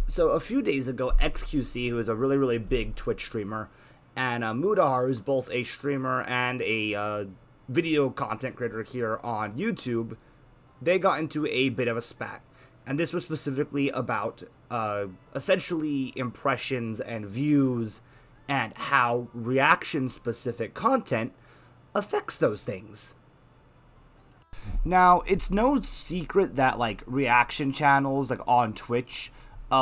So a few days ago, XQC, who is a really, really big Twitch streamer, and Mudahar, who's both a streamer and a video content creator here on YouTube, they got into a bit of a spat. And this was specifically about essentially impressions and views and how reaction-specific content affects those things. Now, it's no secret that, like, reaction channels, like, on Twitch,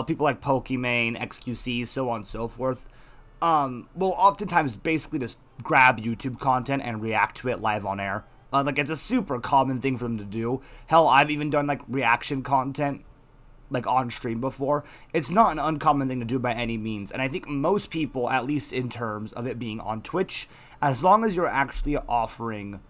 people like Pokimane, XQC, so on and so forth, will oftentimes basically just grab YouTube content and react to it live on air. Like, it's a super common thing for them to do. Hell, I've even done, like, reaction content, like, on stream before. It's not an uncommon thing to do by any means, and I think most people, at least in terms of it being on Twitch, as long as you're actually offering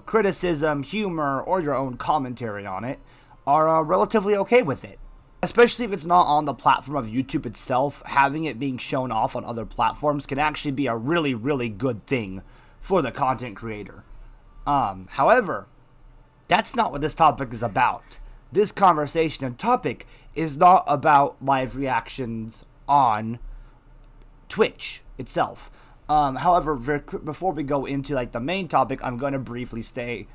criticism, humor, or your own commentary on it, are relatively okay with it. Especially if it's not on the platform of YouTube itself, having it being shown off on other platforms can actually be a really, really good thing for the content creator. However, that's not what this topic is about. This conversation and topic is not about live reactions on Twitch itself. However, before we go into like the main topic, I'm going to briefly say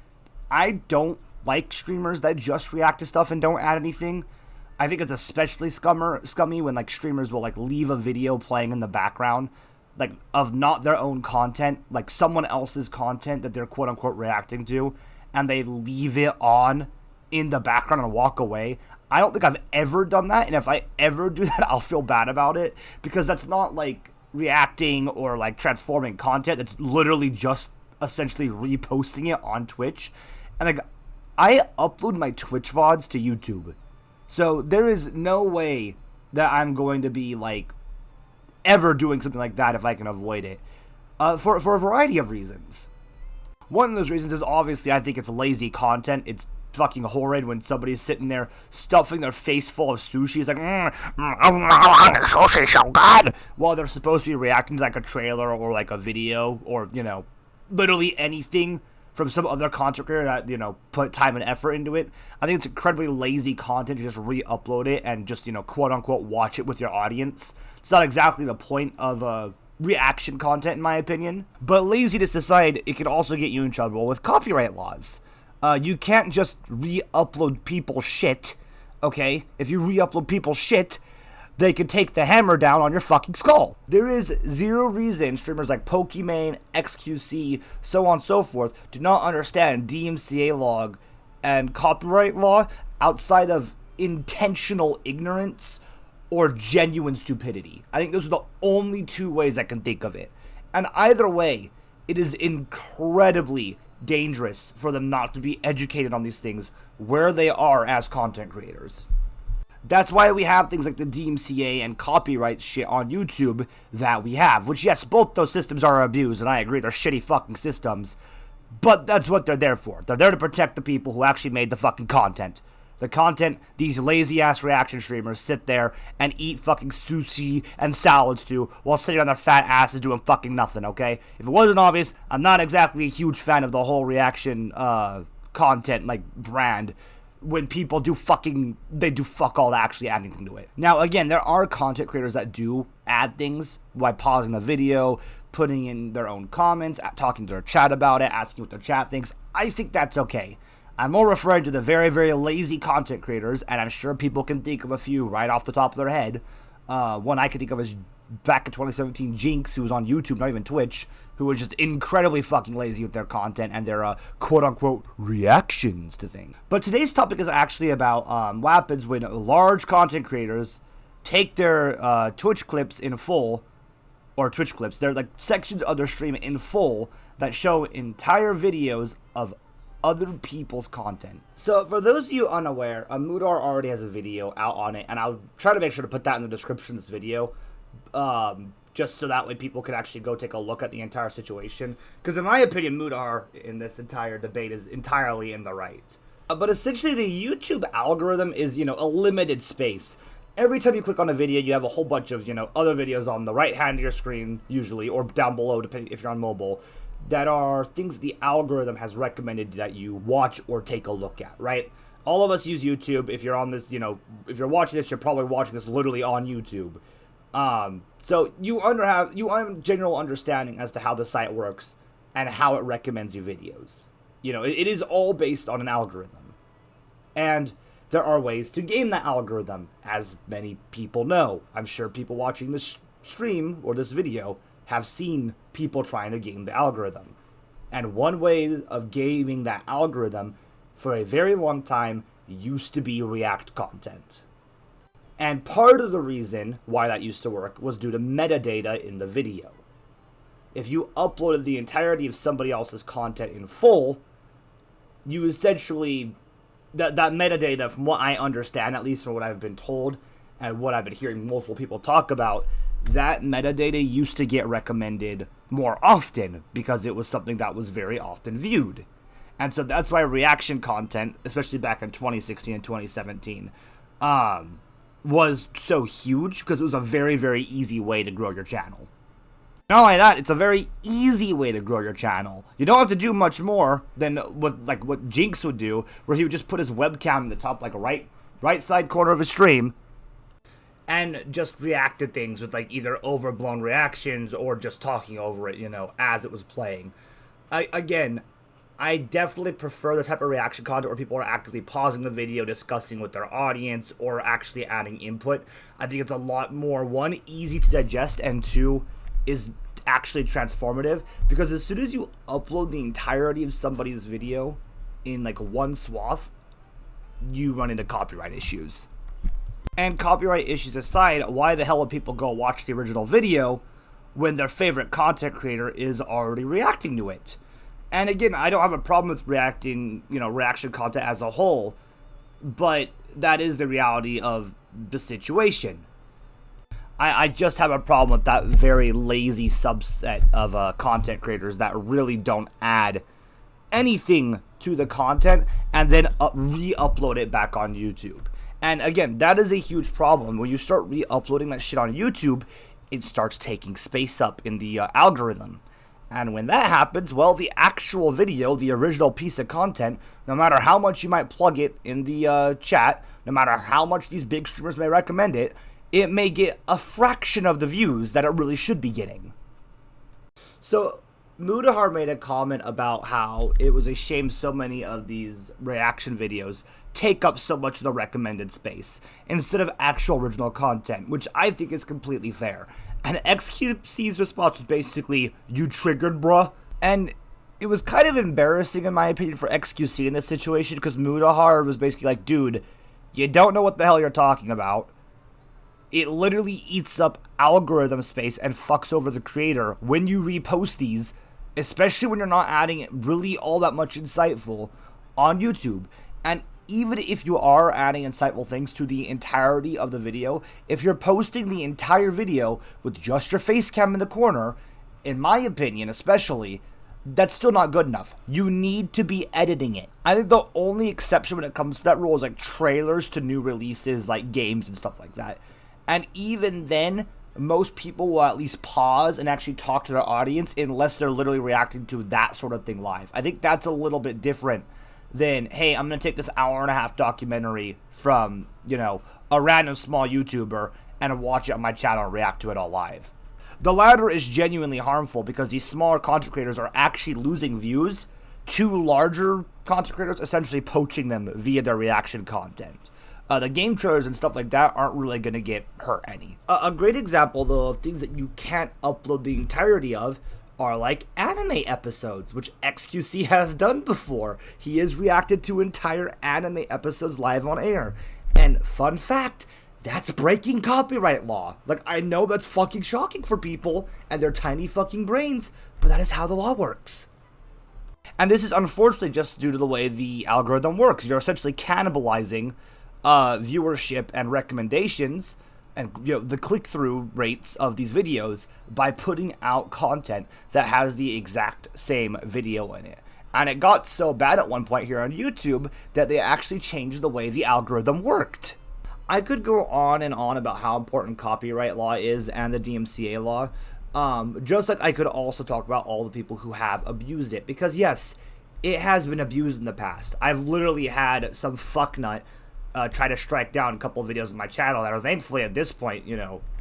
I don't like streamers that just react to stuff and don't add anything. I think it's especially scummy when like streamers will like leave a video playing in the background, like of not their own content, like someone else's content that they're quote unquote reacting to, and they leave it on in the background and walk away. I don't think I've ever done that, and if I ever do that, I'll feel bad about it, because that's not like reacting or like transforming content. It's literally just essentially reposting it on Twitch. And like, I upload my Twitch VODs to YouTube, so there is no way that I'm going to be like ever doing something like that if I can avoid it, for a variety of reasons. One of those reasons is obviously I think it's lazy content. It's fucking horrid when somebody's sitting there stuffing their face full of sushi. It's like, sushi so good, while they're supposed to be reacting to like a trailer or like a video or, you know, literally anything from some other content creator that, you know, put time and effort into it. I think it's incredibly lazy content to just re-upload it and just, you know, quote unquote watch it with your audience. It's not exactly the point of reaction content, in my opinion. But laziness aside, it can also get you in trouble with copyright laws. You can't just re-upload people's shit, okay? If you re-upload people's shit, they can take the hammer down on your fucking skull. There is zero reason streamers like Pokimane, XQC, so on and so forth, do not understand DMCA law and copyright law outside of intentional ignorance or genuine stupidity. I think those are the only two ways I can think of it. And either way, it is incredibly dangerous for them not to be educated on these things where they are as content creators. That's why we have things like the DMCA and copyright shit on YouTube that we have, which, yes, both those systems are abused, and I agree, they're shitty fucking systems, but that's what they're there for. They're there to protect the people who actually made the fucking content. The content these lazy-ass reaction streamers sit there and eat fucking sushi and salads to while sitting on their fat asses doing fucking nothing, okay? If it wasn't obvious, I'm not exactly a huge fan of the whole reaction content, like, brand, when people do fuck all to actually add anything to it. Now, again, there are content creators that do add things by pausing the video, putting in their own comments, talking to their chat about it, asking what their chat thinks. I think that's okay. I'm more referring to the very, very lazy content creators, and I'm sure people can think of a few right off the top of their head. One I can think of is back in 2017, Jinx, who was on YouTube, not even Twitch, who was just incredibly fucking lazy with their content and their quote-unquote reactions to things. But today's topic is actually about what happens when large content creators take their Twitch clips in full, or Twitch clips, they're like sections of their stream in full that show entire videos of other people's content. So for those of you unaware, Mudahar already has a video out on it, and I'll try to make sure to put that in the description of this video, just so that way people can actually go take a look at the entire situation. Because in my opinion, Mudahar in this entire debate is entirely in the right. But essentially the YouTube algorithm is, you know, a limited space. Every time you click on a video, you have a whole bunch of, you know, other videos on the right hand of your screen, usually, or down below, depending if you're on mobile, that are things the algorithm has recommended that you watch or take a look at, right? All of us use YouTube. If you're on this, if you're watching this, you're probably watching this literally on YouTube. So you have a general understanding as to how the site works and how it recommends you videos. It is all based on an algorithm. And there are ways to game that algorithm, as many people know. I'm sure people watching this stream or this video have seen people trying to game the algorithm. And one way of gaming that algorithm for a very long time used to be React content. And part of the reason why that used to work was due to metadata in the video. If you uploaded the entirety of somebody else's content in full, you essentially, that metadata, from what I understand, at least from what I've been told, and what I've been hearing multiple people talk about, that metadata used to get recommended more often because it was something that was very often viewed. And so that's why reaction content, especially back in 2016 and 2017, was so huge, because it was a very, very easy way to grow your channel. Not only that, it's a very easy way to grow your channel. You don't have to do much more than what Jinx would do, where he would just put his webcam in the top, right side corner of his stream, and just react to things with either overblown reactions or just talking over it, as it was playing. I definitely prefer the type of reaction content where people are actively pausing the video, discussing with their audience, or actually adding input. I think it's a lot more, one, easy to digest, and two, is actually transformative, because as soon as you upload the entirety of somebody's video in one swath, you run into copyright issues. And copyright issues aside, why the hell would people go watch the original video when their favorite content creator is already reacting to it? And again, I don't have a problem with reaction content as a whole, but that is the reality of the situation. I just have a problem with that very lazy subset of content creators that really don't add anything to the content and then re-upload it back on YouTube. And again, that is a huge problem. When you start re-uploading that shit on YouTube, it starts taking space up in the algorithm. And when that happens, well, the actual video, the original piece of content, no matter how much you might plug it in the chat, no matter how much these big streamers may recommend it, it may get a fraction of the views that it really should be getting. So, Mudahar made a comment about how it was a shame so many of these reaction videos take up so much of the recommended space instead of actual original content, which I think is completely fair. And XQC's response was basically, "You triggered, bruh." And it was kind of embarrassing, in my opinion, for XQC in this situation, because Mudahar was basically like, dude, you don't know what the hell you're talking about. It literally eats up algorithm space and fucks over the creator when you repost these, especially when you're not adding really all that much insightful on YouTube. And even if you are adding insightful things to the entirety of the video, if you're posting the entire video with just your face cam in the corner, in my opinion especially, that's still not good enough. You need to be editing it. I think the only exception when it comes to that rule is trailers to new releases, like games and stuff like that. And even then, most people will at least pause and actually talk to their audience unless they're literally reacting to that sort of thing live. I think that's a little bit different than, hey, I'm going to take this hour-and-a-half documentary from, a random small YouTuber and watch it on my channel and react to it all live. The latter is genuinely harmful because these smaller content creators are actually losing views to larger content creators, essentially poaching them via their reaction content. The game trailers and stuff like that aren't really going to get hurt any. A great example, though, of things that you can't upload the entirety of are anime episodes, which XQC has done before. He has reacted to entire anime episodes live on air. And fun fact, that's breaking copyright law. I know that's fucking shocking for people and their tiny fucking brains, but that is how the law works. And this is unfortunately just due to the way the algorithm works. You're essentially cannibalizing viewership and recommendations and the click-through rates of these videos by putting out content that has the exact same video in it. And it got so bad at one point here on YouTube that they actually changed the way the algorithm worked. I could go on and on about how important copyright law is and the DMCA law, just like I could also talk about all the people who have abused it. Because yes, it has been abused in the past. I've literally had some fucknut try to strike down a couple of videos on my channel that are thankfully at this point,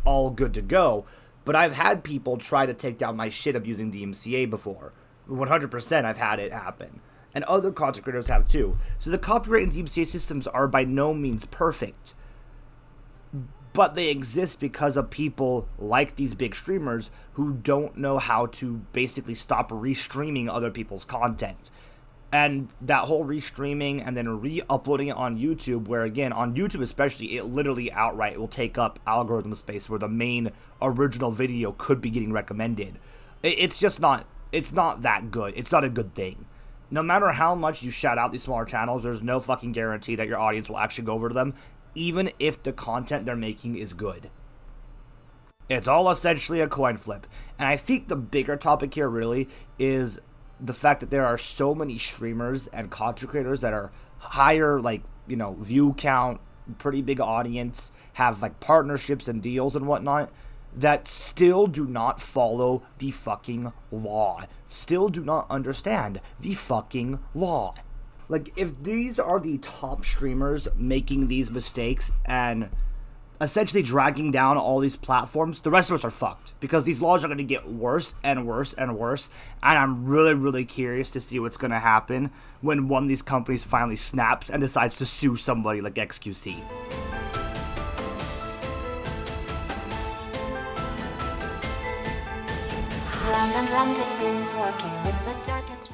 all good to go. But I've had people try to take down my shit abusing DMCA before. 100% I've had it happen. And other content creators have too. So the copyright and DMCA systems are by no means perfect. But they exist because of people like these big streamers who don't know how to basically stop restreaming other people's content. And that whole restreaming and then re-uploading it on YouTube, where again, on YouTube especially, it literally outright will take up algorithm space where the main original video could be getting recommended. It's just not, it's not that good. It's not a good thing. No matter how much you shout out these smaller channels, there's no fucking guarantee that your audience will actually go over to them, even if the content they're making is good. It's all essentially a coin flip. And I think the bigger topic here really is the fact that there are so many streamers and content creators that are higher, view count, pretty big audience, have partnerships and deals and whatnot, that still do not follow the fucking law. Still do not understand the fucking law. If these are the top streamers making these mistakes and essentially dragging down all these platforms, the rest of us are fucked, because these laws are going to get worse and worse and worse, and I'm really, really curious to see what's going to happen when one of these companies finally snaps and decides to sue somebody like XQC. Round and round it spins, working with the darkest